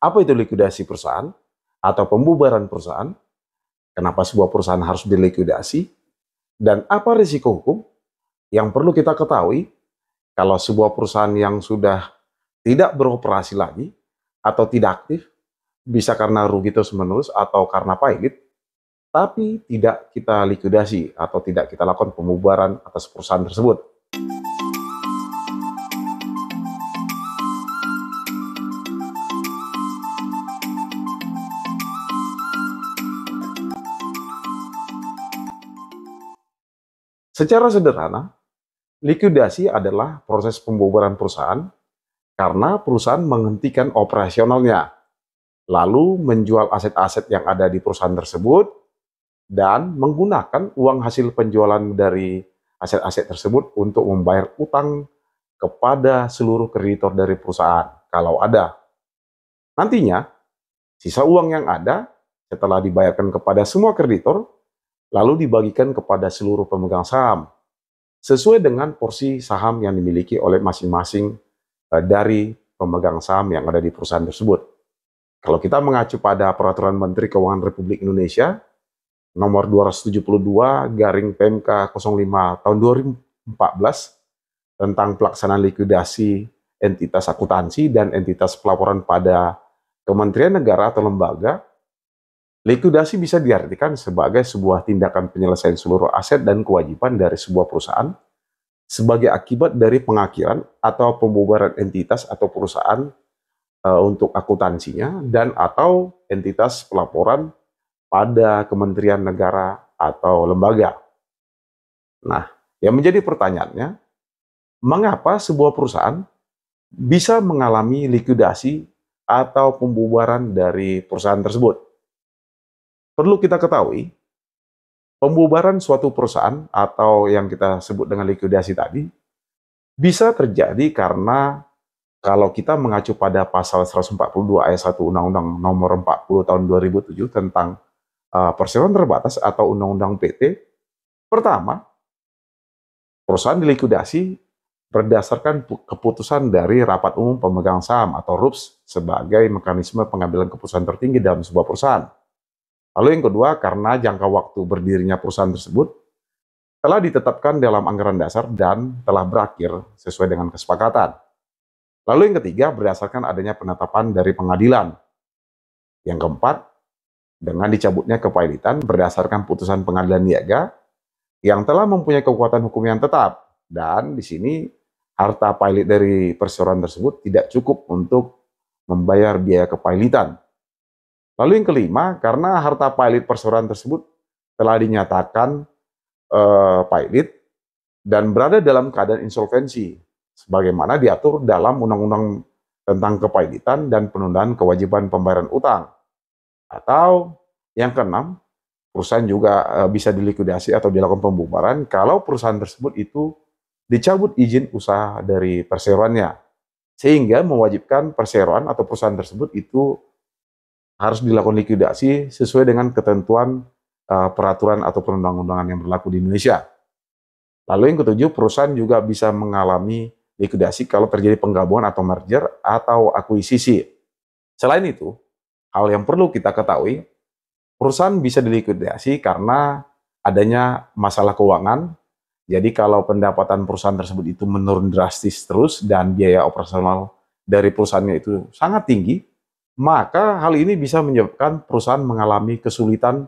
Apa itu likuidasi perusahaan atau pembubaran perusahaan? Kenapa sebuah perusahaan harus dilikuidasi? Dan apa risiko hukum yang perlu kita ketahui kalau sebuah perusahaan yang sudah tidak beroperasi lagi atau tidak aktif, bisa karena rugi terus-menerus atau karena pailit, tapi tidak kita likuidasi atau tidak kita lakukan pembubaran atas perusahaan tersebut. Secara sederhana, likuidasi adalah proses pembubaran perusahaan karena perusahaan menghentikan operasionalnya, lalu menjual aset-aset yang ada di perusahaan tersebut, dan menggunakan uang hasil penjualan dari aset-aset tersebut untuk membayar utang kepada seluruh kreditor dari perusahaan, kalau ada. Nantinya, sisa uang yang ada setelah dibayarkan kepada semua kreditor, lalu dibagikan kepada seluruh pemegang saham, sesuai dengan porsi saham yang dimiliki oleh masing-masing dari pemegang saham yang ada di perusahaan tersebut. Kalau kita mengacu pada Peraturan Menteri Keuangan Republik Indonesia, nomor 272 garing PMK 05 tahun 2014, tentang pelaksanaan likuidasi entitas akuntansi dan entitas pelaporan pada Kementerian Negara atau lembaga, likuidasi bisa diartikan sebagai sebuah tindakan penyelesaian seluruh aset dan kewajiban dari sebuah perusahaan sebagai akibat dari pengakhiran atau pembubaran entitas atau perusahaan untuk akuntansinya dan atau entitas pelaporan pada kementerian negara atau lembaga. Nah, yang menjadi pertanyaannya, mengapa sebuah perusahaan bisa mengalami likuidasi atau pembubaran dari perusahaan tersebut? Perlu kita ketahui, pembubaran suatu perusahaan atau yang kita sebut dengan likuidasi tadi bisa terjadi karena kalau kita mengacu pada pasal 142 ayat 1 Undang-Undang nomor 40 tahun 2007 tentang perseroan terbatas atau Undang-Undang PT, pertama, perusahaan dilikuidasi berdasarkan keputusan dari Rapat Umum Pemegang Saham atau RUPS sebagai mekanisme pengambilan keputusan tertinggi dalam sebuah perusahaan. Lalu yang kedua, karena jangka waktu berdirinya perusahaan tersebut telah ditetapkan dalam anggaran dasar dan telah berakhir sesuai dengan kesepakatan. Lalu yang ketiga, berdasarkan adanya penetapan dari pengadilan. Yang keempat, dengan dicabutnya kepailitan berdasarkan putusan pengadilan niaga yang telah mempunyai kekuatan hukum yang tetap. Dan di sini harta pailit dari perseroan tersebut tidak cukup untuk membayar biaya kepailitan. Lalu yang kelima, karena harta pailit perseroan tersebut telah dinyatakan pailit dan berada dalam keadaan insolvensi, sebagaimana diatur dalam Undang-Undang tentang kepailitan dan penundaan kewajiban pembayaran utang. Atau yang keenam, perusahaan juga bisa dilikuidasi atau dilakukan pembubaran kalau perusahaan tersebut itu dicabut izin usaha dari perseroannya, sehingga mewajibkan perseroan atau perusahaan tersebut itu harus dilakukan likuidasi sesuai dengan ketentuan peraturan atau perundang-undangan yang berlaku di Indonesia. Lalu yang ketujuh, perusahaan juga bisa mengalami likuidasi kalau terjadi penggabungan atau merger atau akuisisi. Selain itu, hal yang perlu kita ketahui, perusahaan bisa dilikuidasi karena adanya masalah keuangan. Jadi kalau pendapatan perusahaan tersebut itu menurun drastis terus dan biaya operasional dari perusahaannya itu sangat tinggi, maka hal ini bisa menyebabkan perusahaan mengalami kesulitan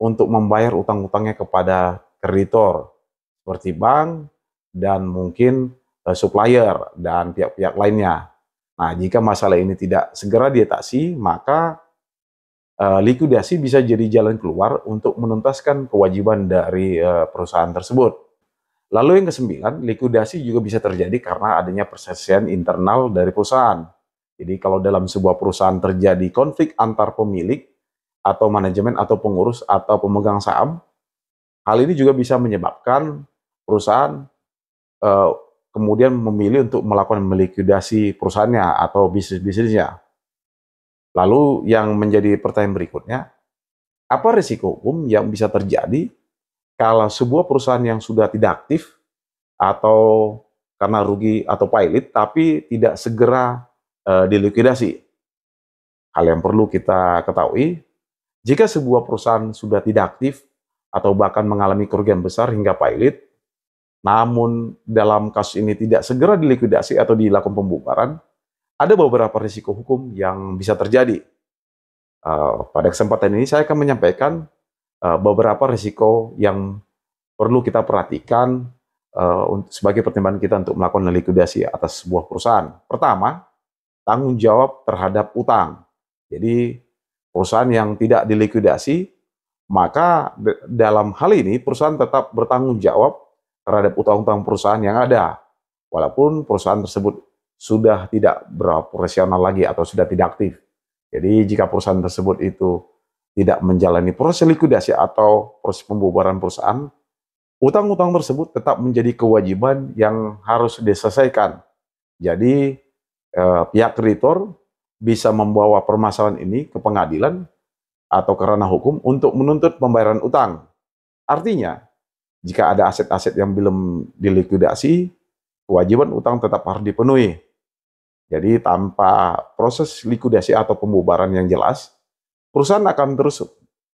untuk membayar utang-utangnya kepada kreditor, seperti bank dan mungkin supplier dan pihak-pihak lainnya. Nah, jika masalah ini tidak segera diatasi, maka likuidasi bisa jadi jalan keluar untuk menuntaskan kewajiban dari perusahaan tersebut. Lalu yang kesembilan, likuidasi juga bisa terjadi karena adanya perselisihan internal dari perusahaan. Jadi kalau dalam sebuah perusahaan terjadi konflik antar pemilik atau manajemen atau pengurus atau pemegang saham, hal ini juga bisa menyebabkan perusahaan kemudian memilih untuk melakukan melikuidasi perusahaannya atau bisnis-bisnisnya. Lalu yang menjadi pertanyaan berikutnya, apa risiko hukum yang bisa terjadi kalau sebuah perusahaan yang sudah tidak aktif atau karena rugi atau pailit tapi tidak segera dilikuidasi? Hal yang perlu kita ketahui, jika sebuah perusahaan sudah tidak aktif atau bahkan mengalami kerugian besar hingga pilot, namun dalam kasus ini tidak segera dilikuidasi atau dilakukan pembubaran, ada beberapa risiko hukum yang bisa terjadi. Pada kesempatan ini saya akan menyampaikan beberapa risiko yang perlu kita perhatikan sebagai pertimbangan kita untuk melakukan likuidasi atas sebuah perusahaan. Pertama, tanggung jawab terhadap utang. Jadi, perusahaan yang tidak dilikuidasi, maka dalam hal ini perusahaan tetap bertanggung jawab terhadap utang-utang perusahaan yang ada, walaupun perusahaan tersebut sudah tidak beroperasional lagi atau sudah tidak aktif. Jadi, jika perusahaan tersebut itu tidak menjalani proses likuidasi atau proses pembubaran perusahaan, utang-utang tersebut tetap menjadi kewajiban yang harus diselesaikan. Jadi, pihak kreditor bisa membawa permasalahan ini ke pengadilan atau ke ranah hukum untuk menuntut pembayaran utang. Artinya, jika ada aset-aset yang belum dilikuidasi, kewajiban utang tetap harus dipenuhi. Jadi, tanpa proses likuidasi atau pembubaran yang jelas, perusahaan akan terus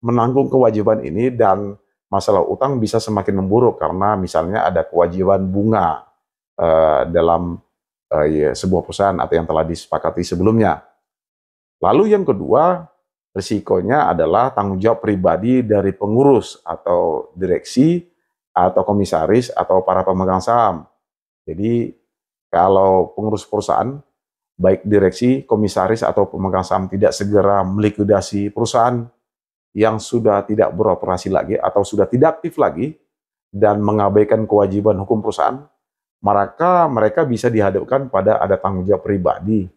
menanggung kewajiban ini dan masalah utang bisa semakin memburuk karena misalnya ada kewajiban bunga dalam sebuah perusahaan atau yang telah disepakati sebelumnya. Lalu yang kedua, risikonya adalah tanggung jawab pribadi dari pengurus atau direksi atau komisaris atau para pemegang saham. Jadi kalau pengurus perusahaan, baik direksi, komisaris, atau pemegang saham tidak segera melikuidasi perusahaan yang sudah tidak beroperasi lagi atau sudah tidak aktif lagi dan mengabaikan kewajiban hukum perusahaan, maka mereka bisa dihadapkan pada ada tanggung jawab pribadi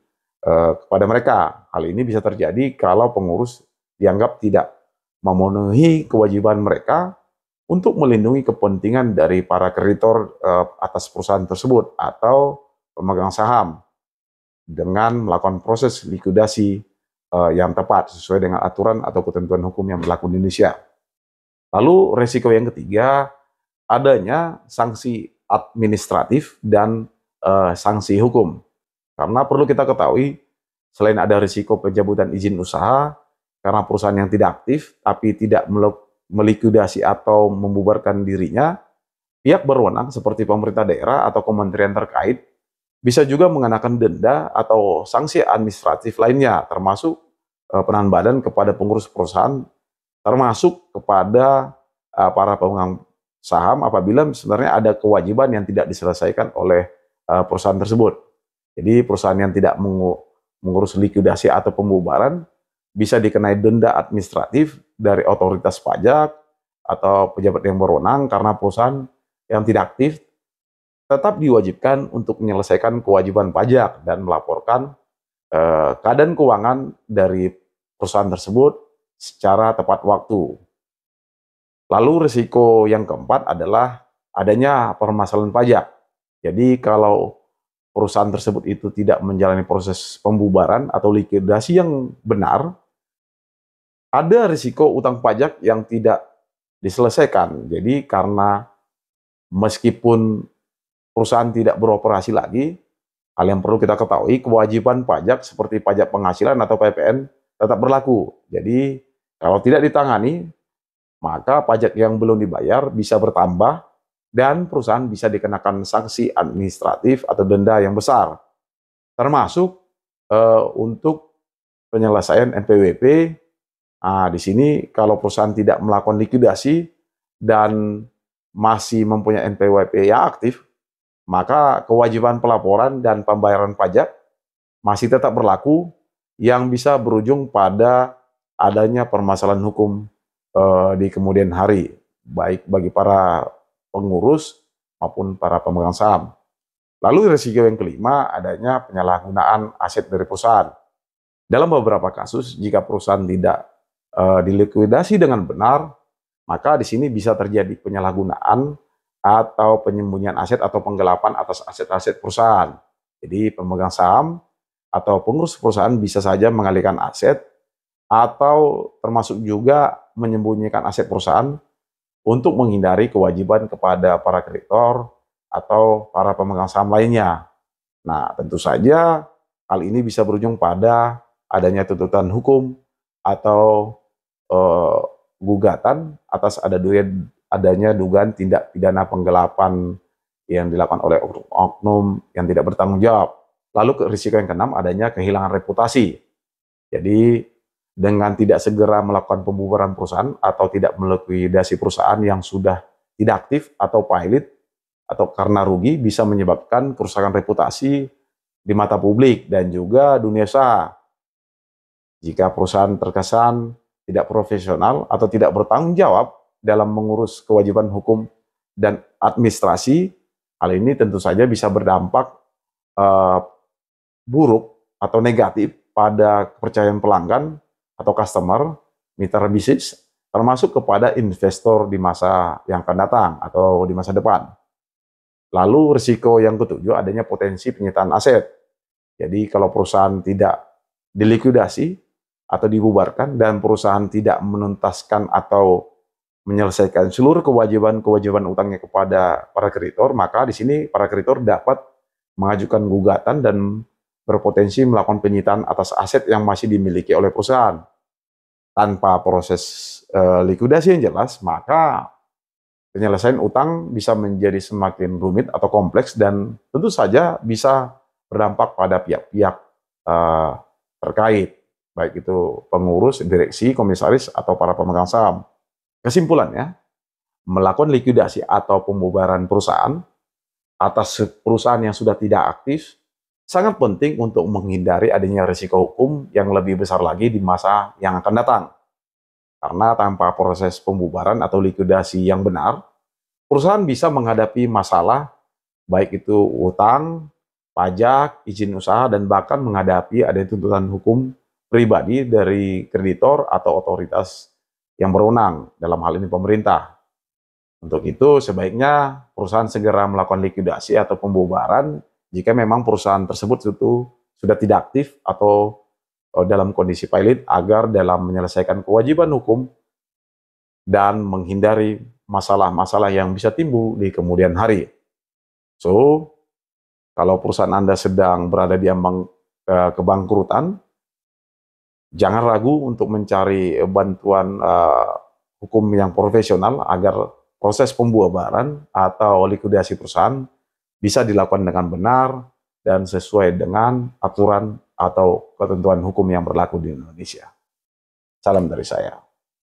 kepada mereka. Hal ini bisa terjadi kalau pengurus dianggap tidak memenuhi kewajiban mereka untuk melindungi kepentingan dari para kreditor atas perusahaan tersebut atau pemegang saham dengan melakukan proses likuidasi yang tepat sesuai dengan aturan atau ketentuan hukum yang berlaku di Indonesia. Lalu resiko yang ketiga, adanya sanksi administratif dan sanksi hukum. Karena perlu kita ketahui, selain ada risiko pencabutan izin usaha karena perusahaan yang tidak aktif tapi tidak melikuidasi atau membubarkan dirinya, pihak berwenang seperti pemerintah daerah atau kementerian terkait bisa juga mengenakan denda atau sanksi administratif lainnya, termasuk penahan badan kepada pengurus perusahaan, termasuk kepada para pemegang saham apabila sebenarnya ada kewajiban yang tidak diselesaikan oleh perusahaan tersebut. Jadi perusahaan yang tidak mengurus likuidasi atau pembubaran bisa dikenai denda administratif dari otoritas pajak atau pejabat yang berwenang karena perusahaan yang tidak aktif tetap diwajibkan untuk menyelesaikan kewajiban pajak dan melaporkan keadaan keuangan dari perusahaan tersebut secara tepat waktu. Lalu risiko yang keempat adalah adanya permasalahan pajak. Jadi kalau perusahaan tersebut itu tidak menjalani proses pembubaran atau likuidasi yang benar, ada risiko utang pajak yang tidak diselesaikan. Jadi karena meskipun perusahaan tidak beroperasi lagi, hal yang perlu kita ketahui, kewajiban pajak seperti pajak penghasilan atau PPN tetap berlaku. Jadi, kalau tidak ditangani, maka pajak yang belum dibayar bisa bertambah dan perusahaan bisa dikenakan sanksi administratif atau denda yang besar. Termasuk untuk penyelesaian NPWP. Nah, di sini kalau perusahaan tidak melakukan likuidasi dan masih mempunyai NPWP yang aktif, maka kewajiban pelaporan dan pembayaran pajak masih tetap berlaku yang bisa berujung pada adanya permasalahan hukum di kemudian hari, baik bagi para pengurus maupun para pemegang saham. Lalu risiko yang kelima, adanya penyalahgunaan aset dari perusahaan. Dalam beberapa kasus, jika perusahaan tidak dilikuidasi dengan benar, maka di sini bisa terjadi penyalahgunaan atau penyembunyian aset atau penggelapan atas aset-aset perusahaan. Jadi pemegang saham atau pengurus perusahaan bisa saja mengalihkan aset atau termasuk juga menyembunyikan aset perusahaan untuk menghindari kewajiban kepada para kreditor atau para pemegang saham lainnya. Nah, tentu saja hal ini bisa berujung pada adanya tuntutan hukum atau eh, gugatan atas adanya dugaan tindak pidana penggelapan yang dilakukan oleh oknum yang tidak bertanggung jawab. Lalu risiko yang keenam adanya kehilangan reputasi. Jadi dengan tidak segera melakukan pembubaran perusahaan atau tidak melikuidasi perusahaan yang sudah tidak aktif atau pilot atau karena rugi bisa menyebabkan kerusakan reputasi di mata publik dan juga dunia usaha. Jika perusahaan terkesan tidak profesional atau tidak bertanggung jawab dalam mengurus kewajiban hukum dan administrasi, hal ini tentu saja bisa berdampak buruk atau negatif pada kepercayaan pelanggan atau customer, mitra bisnis, termasuk kepada investor di masa yang akan datang atau di masa depan. Lalu risiko yang ketujuh adanya potensi penyitaan aset. Jadi kalau perusahaan tidak dilikuidasi atau dibubarkan dan perusahaan tidak menuntaskan atau menyelesaikan seluruh kewajiban utangnya kepada para kreditor, maka di sini para kreditor dapat mengajukan gugatan dan berpotensi melakukan penyitaan atas aset yang masih dimiliki oleh perusahaan. Tanpa proses likuidasi yang jelas, maka penyelesaian utang bisa menjadi semakin rumit atau kompleks dan tentu saja bisa berdampak pada pihak-pihak terkait, baik itu pengurus, direksi, komisaris, atau para pemegang saham. Kesimpulannya, melakukan likuidasi atau pembubaran perusahaan atas perusahaan yang sudah tidak aktif sangat penting untuk menghindari adanya risiko hukum yang lebih besar lagi di masa yang akan datang. Karena tanpa proses pembubaran atau likuidasi yang benar, perusahaan bisa menghadapi masalah baik itu utang, pajak, izin usaha, dan bahkan menghadapi adanya tuntutan hukum pribadi dari kreditor atau otoritas yang berwenang, dalam hal ini pemerintah. Untuk itu, sebaiknya perusahaan segera melakukan likuidasi atau pembubaran jika memang perusahaan tersebut itu sudah tidak aktif atau dalam kondisi pilot, agar dalam menyelesaikan kewajiban hukum dan menghindari masalah-masalah yang bisa timbul di kemudian hari. So, kalau perusahaan Anda sedang berada di ambang kebangkrutan, jangan ragu untuk mencari bantuan hukum yang profesional agar proses pembubaran atau likuidasi perusahaan bisa dilakukan dengan benar dan sesuai dengan aturan atau ketentuan hukum yang berlaku di Indonesia. Salam dari saya.